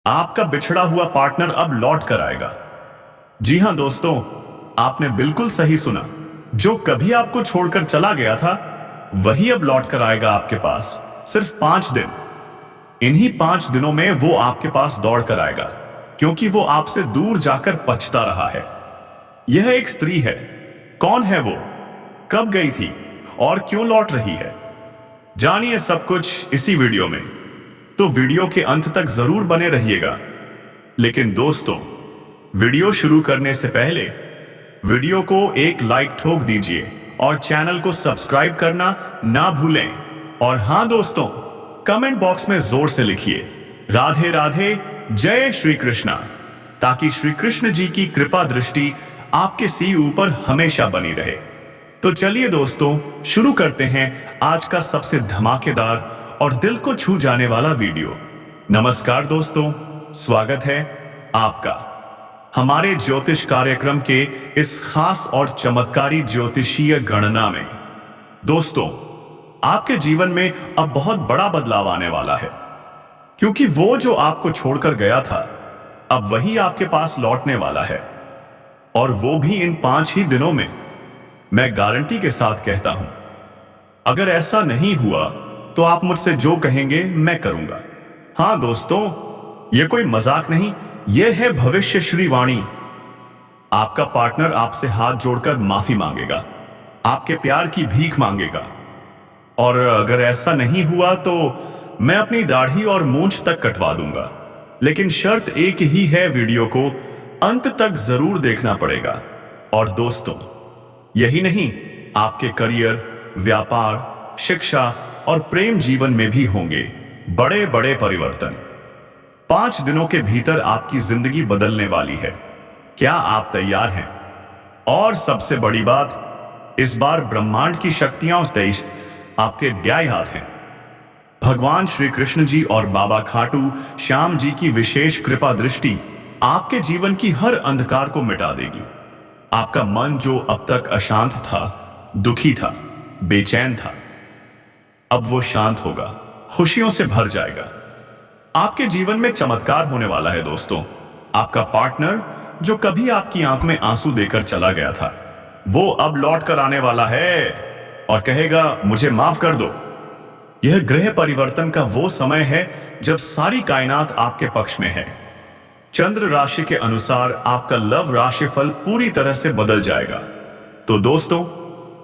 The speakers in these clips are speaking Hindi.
आपका बिछड़ा हुआ पार्टनर अब लौट कर आएगा। जी हां दोस्तों, आपने बिल्कुल सही सुना। जो कभी आपको छोड़कर चला गया था वही अब लौट कर आएगा आपके पास। सिर्फ 5 दिन। इन्हीं 5 दिनों में वो आपके पास दौड़ कर आएगा, क्योंकि वो आपसे दूर जाकर पछता रहा है। यह एक स्त्री है। कौन है वो, कब गई थी और क्यों लौट रही है? जानिए सब कुछ इसी वीडियो में। तो वीडियो के अंत तक जरूर बने रहिएगा। लेकिन दोस्तों, वीडियो शुरू करने से पहले वीडियो को एक लाइक ठोक दीजिए और चैनल को सब्सक्राइब करना ना भूलें। और हां दोस्तों, कमेंट बॉक्स में जोर से लिखिए राधे राधे, जय श्री कृष्णा, ताकि श्री कृष्ण जी की कृपा दृष्टि आपके सिर ऊपर हमेशा बनी रहे। तो चलिए दोस्तों, शुरू करते हैं आज का सबसे धमाकेदार और दिल को छू जाने वाला वीडियो। नमस्कार दोस्तों, स्वागत है आपका हमारे ज्योतिष कार्यक्रम के इस खास और चमत्कारी ज्योतिषीय गणना में। दोस्तों, आपके जीवन में अब बहुत बड़ा बदलाव आने वाला है, क्योंकि वो जो आपको छोड़कर गया था अब वही आपके पास लौटने वाला है, और वो भी इन 5 ही दिनों में। मैं गारंटी के साथ कहता हूं, अगर ऐसा नहीं हुआ तो आप मुझसे जो कहेंगे मैं करूंगा। हां दोस्तों, यह कोई मजाक नहीं, यह है भविष्य श्री वाणी। आपका पार्टनर आपसे हाथ जोड़कर माफी मांगेगा, आपके प्यार की भीख मांगेगा। और अगर ऐसा नहीं हुआ तो मैं अपनी दाढ़ी और मूंछ तक कटवा दूंगा। लेकिन शर्त एक ही है, वीडियो को अंत तक जरूर देखना पड़ेगा। और दोस्तों, यही नहीं, आपके करियर, व्यापार, शिक्षा और प्रेम जीवन में भी होंगे बड़े बड़े परिवर्तन। 5 दिनों के भीतर आपकी जिंदगी बदलने वाली है। क्या आप तैयार हैं? और सबसे बड़ी बात, इस बार ब्रह्मांड की शक्तियां और तेज आपके न्याय हाथ हैं। भगवान श्री कृष्ण जी और बाबा खाटू श्याम जी की विशेष कृपा दृष्टि आपके जीवन की हर अंधकार को मिटा देगी। आपका मन जो अब तक अशांत था, दुखी था, बेचैन था, अब वो शांत होगा, खुशियों से भर जाएगा। आपके जीवन में चमत्कार होने वाला है दोस्तों। आपका पार्टनर जो कभी आपकी आंख में आंसू देकर चला गया था, वो अब लौट कर आने वाला है और कहेगा, मुझे माफ कर दो। यह ग्रह परिवर्तन का वो समय है जब सारी कायनात आपके पक्ष में है। चंद्र राशि के अनुसार आपका लव राशिफल पूरी तरह से बदल जाएगा। तो दोस्तों,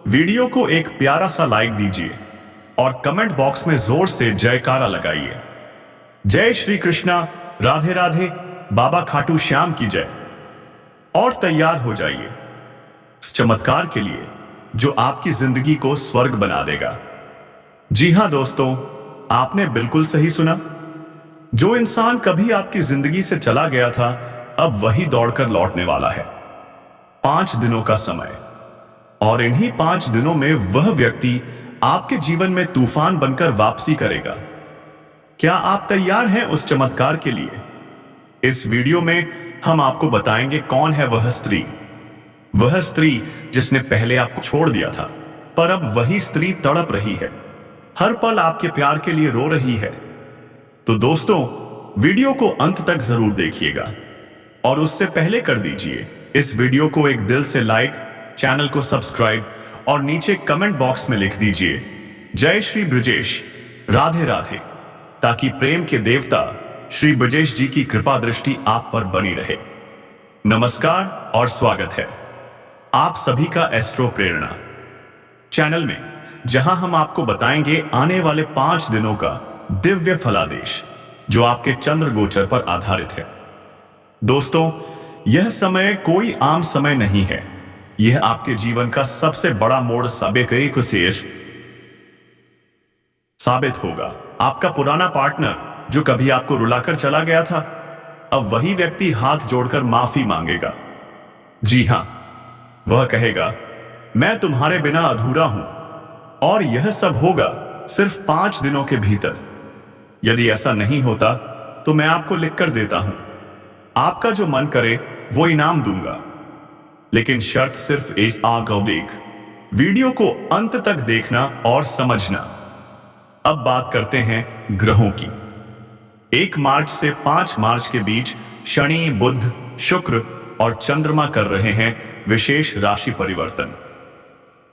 वीडियो को एक प्यारा सा लाइक दीजिए और कमेंट बॉक्स में जोर से जयकारा लगाइए। जय श्री कृष्णा, राधे राधे, बाबा खाटू श्याम की जय। और तैयार हो जाइए इस चमत्कार के लिए जो आपकी जिंदगी को स्वर्ग बना देगा। जी हां दोस्तों, आपने बिल्कुल सही सुना। जो इंसान कभी आपकी जिंदगी से चला गया था अब वही दौड़कर लौटने वाला है। 5 दिनों का समय, और इन्हीं 5 दिनों में वह व्यक्ति आपके जीवन में तूफान बनकर वापसी करेगा। क्या आप तैयार हैं उस चमत्कार के लिए? इस वीडियो में हम आपको बताएंगे कौन है वह स्त्री। वह स्त्री जिसने पहले आपको छोड़ दिया था, पर अब वही स्त्री तड़प रही है, हर पल आपके प्यार के लिए रो रही है। तो दोस्तों, वीडियो को अंत तक जरूर देखिएगा। और उससे पहले कर दीजिए इस वीडियो को एक दिल से लाइक, चैनल को सब्सक्राइब और नीचे कमेंट बॉक्स में लिख दीजिए जय श्री ब्रजेश, राधे राधे, ताकि प्रेम के देवता श्री ब्रजेश जी की कृपा दृष्टि आप पर बनी रहे। नमस्कार और स्वागत है आप सभी का एस्ट्रो प्रेरणा चैनल में, जहां हम आपको बताएंगे आने वाले 5 दिनों का दिव्य फलादेश जो आपके चंद्र गोचर पर आधारित है। दोस्तों, यह समय कोई आम समय नहीं है। यह आपके जीवन का सबसे बड़ा मोड़ साबित होगा। आपका पुराना पार्टनर जो कभी आपको रुलाकर चला गया था, अब वही व्यक्ति हाथ जोड़कर माफी मांगेगा। जी हां, वह कहेगा, मैं तुम्हारे बिना अधूरा हूं। और यह सब होगा सिर्फ 5 दिनों के भीतर। यदि ऐसा नहीं होता तो मैं आपको लिखकर देता हूं, आपका जो मन करे वो इनाम दूंगा। लेकिन शर्त सिर्फ एक वीडियो को अंत तक देखना और समझना। अब बात करते हैं ग्रहों की। 1 मार्च से 5 मार्च के बीच शनि, बुध, शुक्र और चंद्रमा कर रहे हैं विशेष राशि परिवर्तन,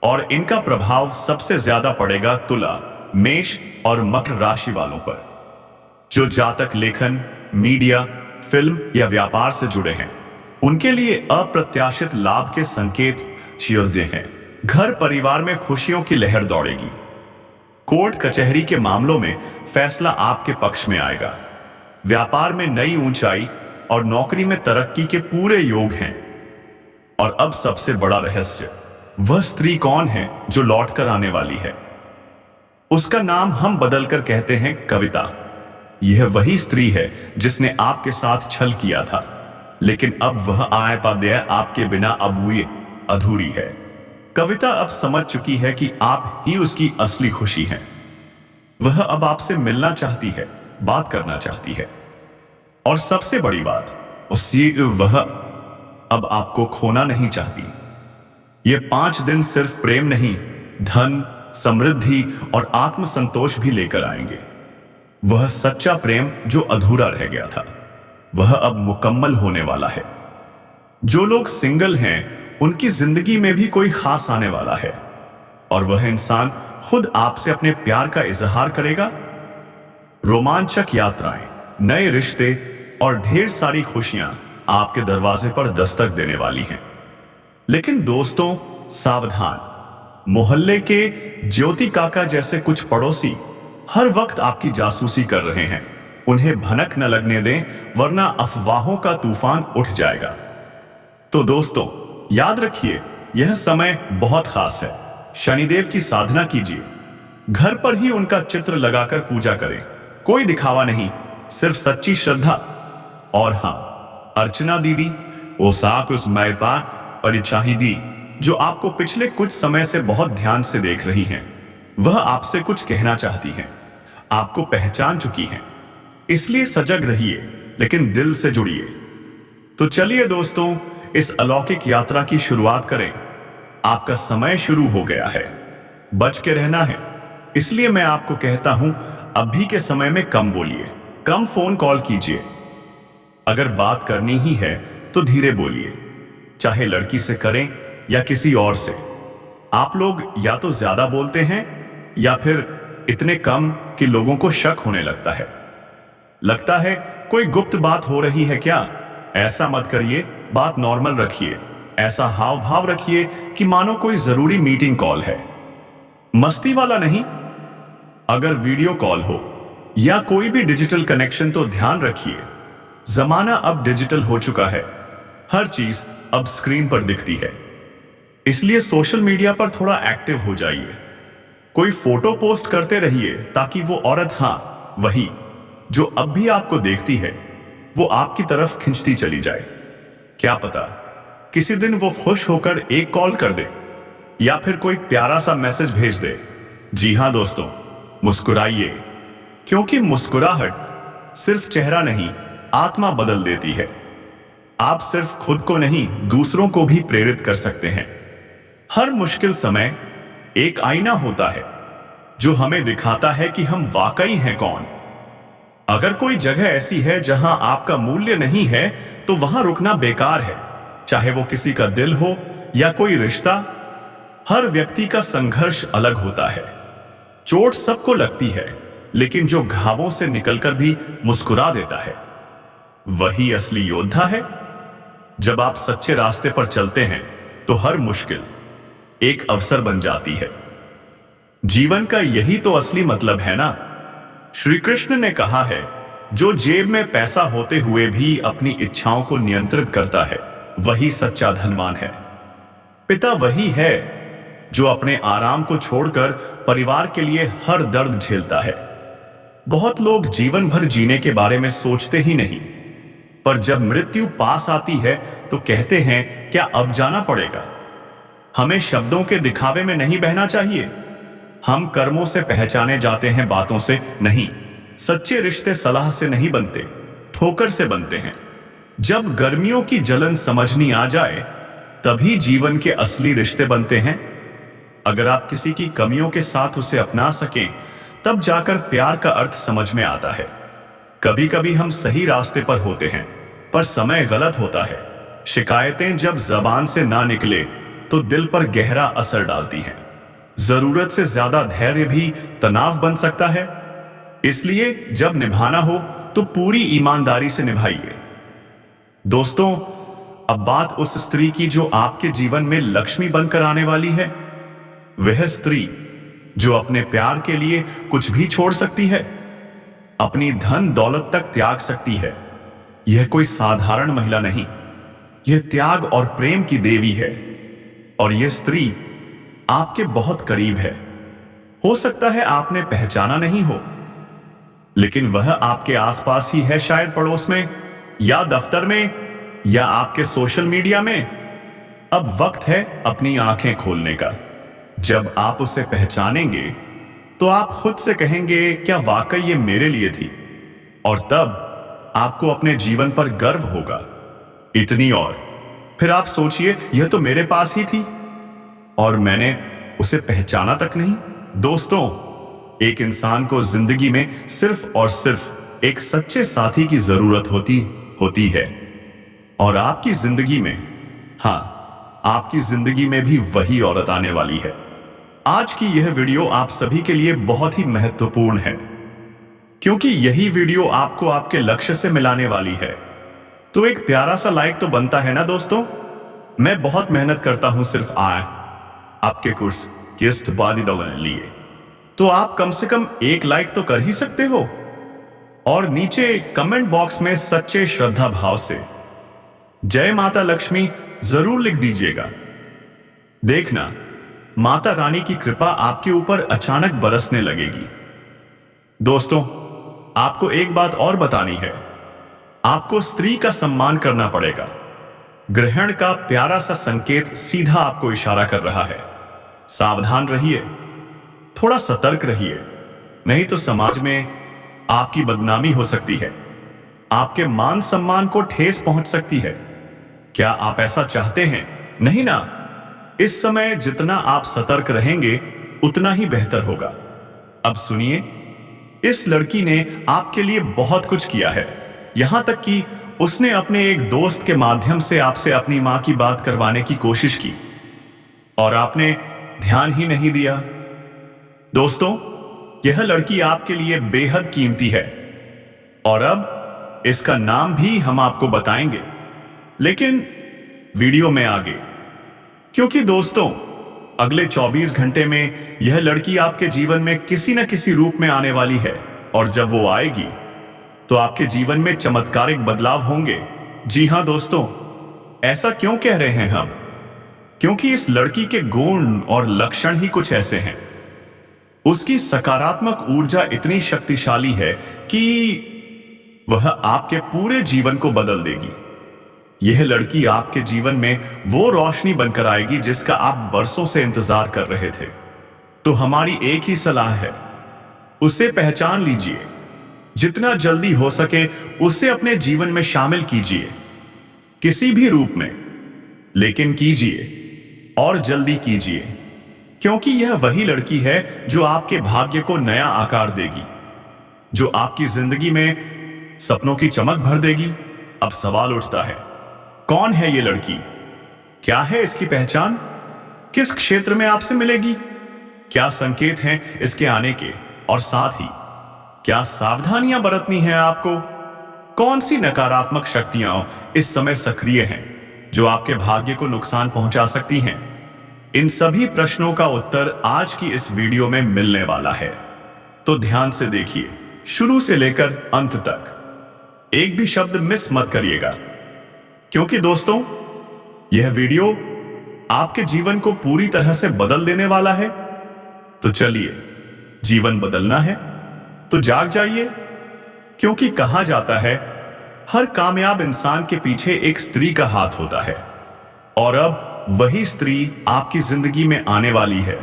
और इनका प्रभाव सबसे ज्यादा पड़ेगा तुला, मेष और मकर राशि वालों पर। जो जातक लेखन, मीडिया, फिल्म या व्यापार से जुड़े हैं, उनके लिए अप्रत्याशित लाभ के संकेत चिढ़ते हैं। घर परिवार में खुशियों की लहर दौड़ेगी। कोर्ट कचहरी के मामलों में फैसला आपके पक्ष में आएगा। व्यापार में नई ऊंचाई और नौकरी में तरक्की के पूरे योग हैं। और अब सबसे बड़ा रहस्य, वह स्त्री कौन है जो लौट कर आने वाली है? उसका नाम हम बदलकर कहते हैं कविता। यह वही स्त्री है जिसने आपके साथ छल किया था, लेकिन अब वह आए पादे आपके बिना अब हुए अधूरी है। कविता अब समझ चुकी है कि आप ही उसकी असली खुशी हैं। वह अब आपसे मिलना चाहती है, बात करना चाहती है, और सबसे बड़ी बात, वह अब आपको खोना नहीं चाहती। ये 5 दिन सिर्फ प्रेम नहीं, धन, समृद्धि और आत्मसंतोष भी लेकर आएंगे। वह सच्चा प्रेम जो अधूरा रह गया था, वह अब मुकम्मल होने वाला है। जो लोग सिंगल हैं, उनकी जिंदगी में भी कोई खास आने वाला है, और वह इंसान खुद आपसे अपने प्यार का इजहार करेगा। रोमांचक यात्राएं, नए रिश्ते और ढेर सारी खुशियां आपके दरवाजे पर दस्तक देने वाली हैं। लेकिन दोस्तों, सावधान, मोहल्ले के ज्योति काका जैसे कुछ पड़ोसी हर वक्त आपकी जासूसी कर रहे हैं। उन्हें भनक न लगने दें, वरना अफवाहों का तूफान उठ जाएगा। तो दोस्तों, याद रखिए, यह समय बहुत खास है। शनिदेव की साधना कीजिए। घर पर ही उनका चित्र लगाकर पूजा करें। कोई दिखावा नहीं, सिर्फ सच्ची श्रद्धा। और हां, अर्चना दीदी, वो साक उस मैपा परिचाही दी, जो आपको पिछले कुछ समय से बहुत ध्यान से देख रही हैं, वह आपसे कुछ कहना चाहती हैं। आपको पहचान चुकी हैं, इसलिए सजग रहिए, लेकिन दिल से जुड़िए। तो चलिए दोस्तों, इस अलौकिक यात्रा की शुरुआत करें। आपका समय शुरू हो गया है। बच के रहना है, इसलिए मैं आपको कहता हूं, अभी के समय में कम बोलिए, कम फोन कॉल कीजिए। अगर बात करनी ही है तो धीरे बोलिए, चाहे लड़की से करें या किसी और से। आप लोग या तो ज्यादा बोलते हैं या फिर इतने कम कि लोगों को शक होने लगता है कोई गुप्त बात हो रही है क्या? ऐसा मत करिए, बात नॉर्मल रखिए। ऐसा हाव भाव रखिए कि मानो कोई जरूरी मीटिंग कॉल है। मस्ती वाला नहीं। अगर वीडियो कॉल हो या कोई भी डिजिटल कनेक्शन, तो ध्यान रखिए, जमाना अब डिजिटल हो चुका है। हर चीज अब स्क्रीन पर दिखती है, इसलिए सोशल मीडिया पर थोड़ा एक्टिव हो जाइए। कोई फोटो पोस्ट करते रहिए ताकि वो औरत, हाँ वही, जो अब भी आपको देखती है, वो आपकी तरफ खिंचती चली जाए। क्या पता किसी दिन वो खुश होकर एक कॉल कर दे या फिर कोई प्यारा सा मैसेज भेज दे। जी हां दोस्तों, मुस्कुराइए, क्योंकि मुस्कुराहट सिर्फ चेहरा नहीं, आत्मा बदल देती है। आप सिर्फ खुद को नहीं, दूसरों को भी प्रेरित कर सकते हैं। हर मुश्किल समय एक आईना होता है जो हमें दिखाता है कि हम वाकई हैं कौन। अगर कोई जगह ऐसी है जहां आपका मूल्य नहीं है, तो वहां रुकना बेकार है, चाहे वो किसी का दिल हो या कोई रिश्ता। हर व्यक्ति का संघर्ष अलग होता है। चोट सबको लगती है, लेकिन जो घावों से निकलकर भी मुस्कुरा देता है, वही असली योद्धा है। जब आप सच्चे रास्ते पर चलते हैं, तो हर मुश्किल एक अवसर बन जाती है। जीवन का यही तो असली मतलब है ना। श्री कृष्ण ने कहा है, जो जेब में पैसा होते हुए भी अपनी इच्छाओं को नियंत्रित करता है, वही सच्चा धनवान है। पिता वही है जो अपने आराम को छोड़कर परिवार के लिए हर दर्द झेलता है। बहुत लोग जीवन भर जीने के बारे में सोचते ही नहीं, पर जब मृत्यु पास आती है तो कहते हैं, क्या अब जाना पड़ेगा? हमें शब्दों के दिखावे में नहीं बहना चाहिए। हम कर्मों से पहचाने जाते हैं, बातों से नहीं। सच्चे रिश्ते सलाह से नहीं बनते, ठोकर से बनते हैं। जब गर्मियों की जलन समझनी आ जाए, तभी जीवन के असली रिश्ते बनते हैं। अगर आप किसी की कमियों के साथ उसे अपना सकें, तब जाकर प्यार का अर्थ समझ में आता है। कभी कभी हम सही रास्ते पर होते हैं पर समय गलत होता है। शिकायतें जब जबान से ना निकले तो दिल पर गहरा असर डालती हैं। जरूरत से ज्यादा धैर्य भी तनाव बन सकता है। इसलिए जब निभाना हो तो पूरी ईमानदारी से निभाइए। दोस्तों, अब बात उस स्त्री की जो आपके जीवन में लक्ष्मी बनकर आने वाली है। वह स्त्री जो अपने प्यार के लिए कुछ भी छोड़ सकती है, अपनी धन दौलत तक त्याग सकती है। यह कोई साधारण महिला नहीं, यह त्याग और प्रेम की देवी है। और यह स्त्री आपके बहुत करीब है। हो सकता है आपने पहचाना नहीं हो, लेकिन वह आपके आसपास ही है, शायद पड़ोस में या दफ्तर में या आपके सोशल मीडिया में। अब वक्त है अपनी आंखें खोलने का। जब आप उसे पहचानेंगे तो आप खुद से कहेंगे, क्या वाकई ये मेरे लिए थी? और तब आपको अपने जीवन पर गर्व होगा। इतनी और फिर आप सोचिए, यह तो मेरे पास ही थी और मैंने उसे पहचाना तक नहीं। दोस्तों, एक इंसान को जिंदगी में सिर्फ और सिर्फ एक सच्चे साथी की जरूरत होती है। और आपकी जिंदगी में, हाँ, आपकी जिंदगी में भी वही औरत आने वाली है। आज की यह वीडियो आप सभी के लिए बहुत ही महत्वपूर्ण है, क्योंकि यही वीडियो आपको आपके लक्ष्य से मिलाने वाली है। तो एक प्यारा सा लाइक तो बनता है ना दोस्तों। मैं बहुत मेहनत करता हूं सिर्फ आपके कोर्स किस्त बादी डॉलर लिए, तो आप कम से कम एक लाइक तो कर ही सकते हो। और नीचे कमेंट बॉक्स में सच्चे श्रद्धा भाव से जय माता लक्ष्मी जरूर लिख दीजिएगा। देखना, माता रानी की कृपा आपके ऊपर अचानक बरसने लगेगी। दोस्तों, आपको एक बात और बतानी है, आपको स्त्री का सम्मान करना पड़ेगा। ग्रहण का प्यारा सा संकेत सीधा आपको इशारा कर रहा है। सावधान रहिए, थोड़ा सतर्क रहिए, नहीं तो समाज में आपकी बदनामी हो सकती है, आपके मान सम्मान को ठेस पहुंच सकती है। क्या आप ऐसा चाहते हैं? नहीं ना। इस समय जितना आप सतर्क रहेंगे उतना ही बेहतर होगा। अब सुनिए, इस लड़की ने आपके लिए बहुत कुछ किया है, यहां तक कि उसने अपने एक दोस्त के माध्यम से आपसे अपनी मां की बात करवाने की कोशिश की और आपने ध्यान ही नहीं दिया। दोस्तों, यह लड़की आपके लिए बेहद कीमती है और अब इसका नाम भी हम आपको बताएंगे, लेकिन वीडियो में आगे, क्योंकि दोस्तों, अगले 24 घंटे में यह लड़की आपके जीवन में किसी न किसी रूप में आने वाली है। और जब वो आएगी तो आपके जीवन में चमत्कारिक बदलाव होंगे। जी हां दोस्तों, ऐसा क्यों कह रहे हैं हम? क्योंकि इस लड़की के गुण और लक्षण ही कुछ ऐसे हैं। उसकी सकारात्मक ऊर्जा इतनी शक्तिशाली है कि वह आपके पूरे जीवन को बदल देगी। यह लड़की आपके जीवन में वो रोशनी बनकर आएगी जिसका आप बरसों से इंतजार कर रहे थे। तो हमारी एक ही सलाह है, उसे पहचान लीजिए। जितना जल्दी हो सके उसे अपने जीवन में शामिल कीजिए, किसी भी रूप में, लेकिन कीजिए और जल्दी कीजिए, क्योंकि यह वही लड़की है जो आपके भाग्य को नया आकार देगी, जो आपकी जिंदगी में सपनों की चमक भर देगी। अब सवाल उठता है, कौन है ये लड़की? क्या है इसकी पहचान? किस क्षेत्र में आपसे मिलेगी? क्या संकेत हैं इसके आने के? और साथ ही क्या सावधानियां बरतनी है आपको? कौन सी नकारात्मक शक्तियां इस समय सक्रिय हैं जो आपके भाग्य को नुकसान पहुंचा सकती हैं? इन सभी प्रश्नों का उत्तर आज की इस वीडियो में मिलने वाला है। तो ध्यान से देखिए, शुरू से लेकर अंत तक। एक भी शब्द मिस मत करिएगा, क्योंकि दोस्तों, यह वीडियो आपके जीवन को पूरी तरह से बदल देने वाला है। तो चलिए, जीवन बदलना है तो जाग जाइए, क्योंकि कहा जाता है हर कामयाब इंसान के पीछे एक स्त्री का हाथ होता है। और अब वही स्त्री आपकी जिंदगी में आने वाली है,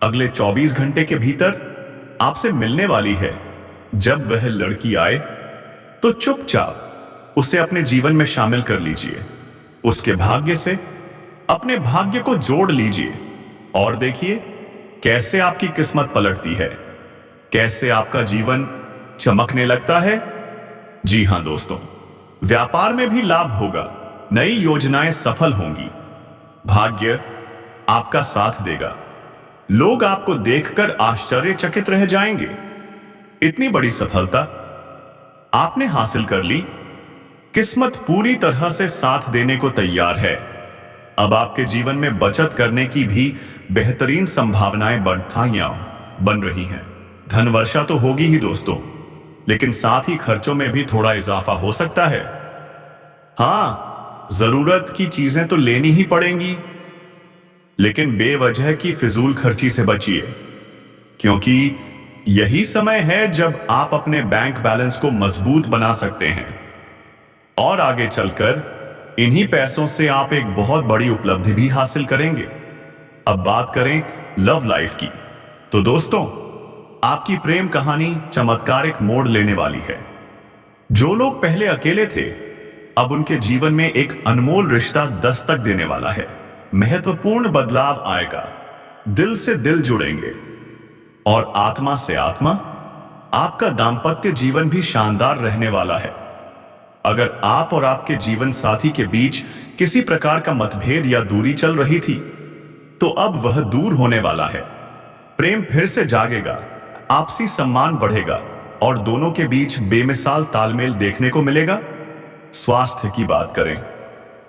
अगले 24 घंटे के भीतर आपसे मिलने वाली है। जब वह लड़की आए तो चुपचाप उसे अपने जीवन में शामिल कर लीजिए, उसके भाग्य से अपने भाग्य को जोड़ लीजिए और देखिए कैसे आपकी किस्मत पलटती है, कैसे आपका जीवन चमकने लगता है। जी हां दोस्तों, व्यापार में भी लाभ होगा, नई योजनाएं सफल होंगी, भाग्य आपका साथ देगा, लोग आपको देखकर आश्चर्यचकित रह जाएंगे। इतनी बड़ी सफलता आपने हासिल कर ली, किस्मत पूरी तरह से साथ देने को तैयार है। अब आपके जीवन में बचत करने की भी बेहतरीन संभावनाएं बन रही हैं। धन वर्षा तो होगी ही दोस्तों, लेकिन साथ ही खर्चों में भी थोड़ा इजाफा हो सकता है। हाँ, जरूरत की चीजें तो लेनी ही पड़ेंगी, लेकिन बेवजह की फिजूल खर्ची से बचिए, क्योंकि यही समय है जब आप अपने बैंक बैलेंस को मजबूत बना सकते हैं और आगे चलकर इन्हीं पैसों से आप एक बहुत बड़ी उपलब्धि भी हासिल करेंगे। अब बात करें लव लाइफ की, तो दोस्तों आपकी प्रेम कहानी चमत्कारिक मोड़ लेने वाली है। जो लोग पहले अकेले थे, अब उनके जीवन में एक अनमोल रिश्ता दस्तक देने वाला है। महत्वपूर्ण बदलाव आएगा, दिल से दिल जुड़ेंगे और आत्मा से आत्मा। आपका दाम्पत्य जीवन भी शानदार रहने वाला है। अगर आप और आपके जीवन साथी के बीच किसी प्रकार का मतभेद या दूरी चल रही थी, तो अब वह दूर होने वाला है। प्रेम फिर से जागेगा, आपसी सम्मान बढ़ेगा और दोनों के बीच बेमिसाल तालमेल देखने को मिलेगा। स्वास्थ्य की बात करें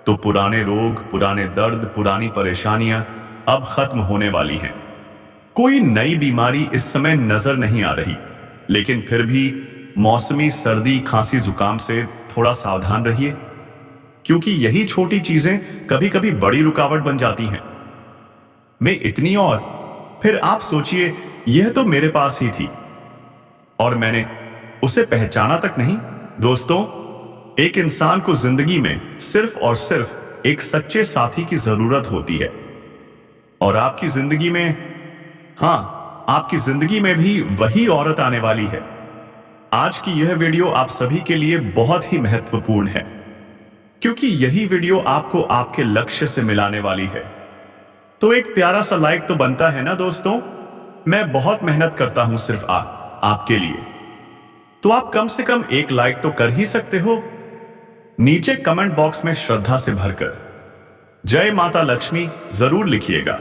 तो पुराने रोग, पुराने दर्द, पुरानी परेशानियां अब खत्म होने वाली हैं। कोई नई बीमारी इस समय नजर नहीं आ रही, लेकिन फिर भी मौसमी सर्दी, खांसी, जुकाम से थोड़ा सावधान रहिए, क्योंकि यही छोटी चीजें कभी कभी बड़ी रुकावट बन जाती हैं। मैं इतनी और फिर आप सोचिए, यह तो मेरे पास ही थी और मैंने उसे पहचाना तक नहीं। दोस्तों, एक इंसान को जिंदगी में सिर्फ और सिर्फ एक सच्चे साथी की जरूरत होती है, और आपकी जिंदगी में, हाँ, आपकी जिंदगी में भी वही औरत आने वाली है। आज की यह वीडियो आप सभी के लिए बहुत ही महत्वपूर्ण है, क्योंकि यही वीडियो आपको आपके लक्ष्य से मिलाने वाली है। तो एक प्यारा सा लाइक तो बनता है ना दोस्तों। मैं बहुत मेहनत करता हूं सिर्फ आपके लिए, तो आप कम से कम एक लाइक तो कर ही सकते हो। नीचे कमेंट बॉक्स में श्रद्धा से भरकर जय माता लक्ष्मी जरूर लिखिएगा।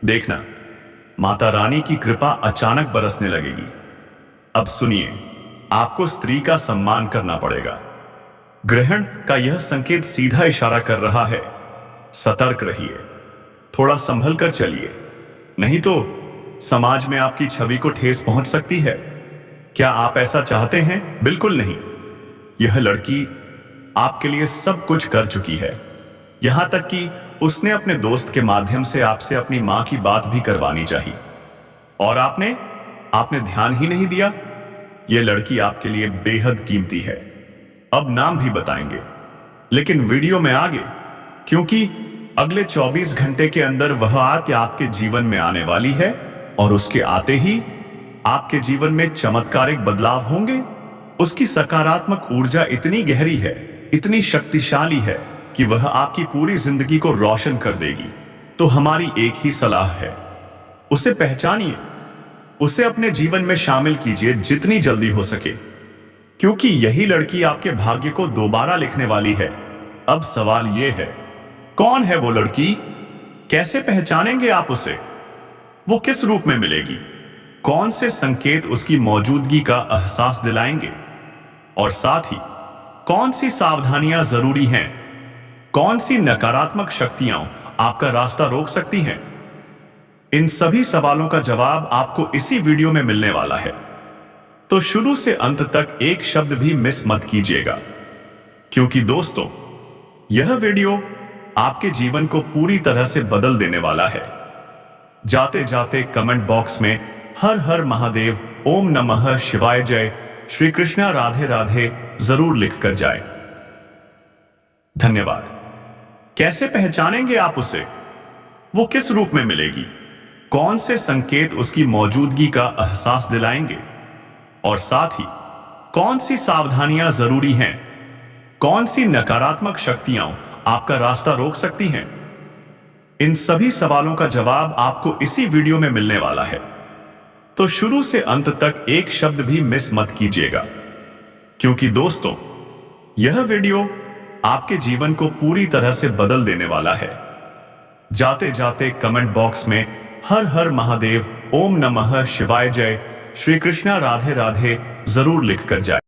देखना, माता रानी की कृपा अचानक बरसने लगेगी। अब सुनिए, आपको स्त्री का सम्मान करना पड़ेगा। ग्रहण का यह संकेत सीधा इशारा कर रहा है, सतर्क रहिए, थोड़ा संभल कर चलिए, नहीं तो समाज में आपकी छवि को ठेस पहुंच सकती है। क्या आप ऐसा चाहते हैं? बिल्कुल नहीं। यह लड़की आपके लिए सब कुछ कर चुकी है, यहां तक कि उसने अपने दोस्त के माध्यम से आपसे अपनी मां की बात भी करवानी चाहिए, और आपने ध्यान ही नहीं दिया। यह लड़की आपके लिए बेहद कीमती है। अब नाम भी बताएंगे, लेकिन वीडियो में आगे, क्योंकि अगले 24 घंटे के अंदर वह आपके जीवन में आने वाली है, और उसके आते ही आपके जीवन में चमत्कारिक बदलाव होंगे। उसकी सकारात्मक ऊर्जा इतनी गहरी है, इतनी शक्तिशाली है कि वह आपकी पूरी जिंदगी को रोशन कर देगी। तो हमारी एक ही सलाह है, उसे पहचानिए, उसे अपने जीवन में शामिल कीजिए जितनी जल्दी हो सके, क्योंकि यही लड़की आपके भाग्य को दोबारा लिखने वाली है। अब सवाल यह है, कौन है वो लड़की? कैसे पहचानेंगे आप उसे? वो किस रूप में मिलेगी? कौन से संकेत उसकी मौजूदगी का एहसास दिलाएंगे? और साथ ही कौन सी सावधानियां जरूरी हैं? कौन सी नकारात्मक शक्तियां आपका रास्ता रोक सकती हैं? इन सभी सवालों का जवाब आपको इसी वीडियो में मिलने वाला है। तो शुरू से अंत तक एक शब्द भी मिस मत कीजिएगा, क्योंकि दोस्तों यह वीडियो आपके जीवन को पूरी तरह से बदल देने वाला है। जाते जाते कमेंट बॉक्स में हर हर महादेव, ओम नमः शिवाय, जय श्री कृष्णा, राधे राधे जरूर लिख कर जाए। धन्यवाद। कैसे पहचानेंगे आप उसे? वो किस रूप में मिलेगी? कौन से संकेत उसकी मौजूदगी का एहसास दिलाएंगे? और साथ ही कौन सी सावधानियां जरूरी हैं? कौन सी नकारात्मक शक्तियां आपका रास्ता रोक सकती हैं? इन सभी सवालों का जवाब आपको इसी वीडियो में मिलने वाला है। तो शुरू से अंत तक एक शब्द भी मिस मत कीजिएगा, क्योंकि दोस्तों यह वीडियो आपके जीवन को पूरी तरह से बदल देने वाला है। जाते जाते कमेंट बॉक्स में हर हर महादेव, ओम नमः शिवाय, जय श्री कृष्णा, राधे राधे जरूर लिखकर जाए।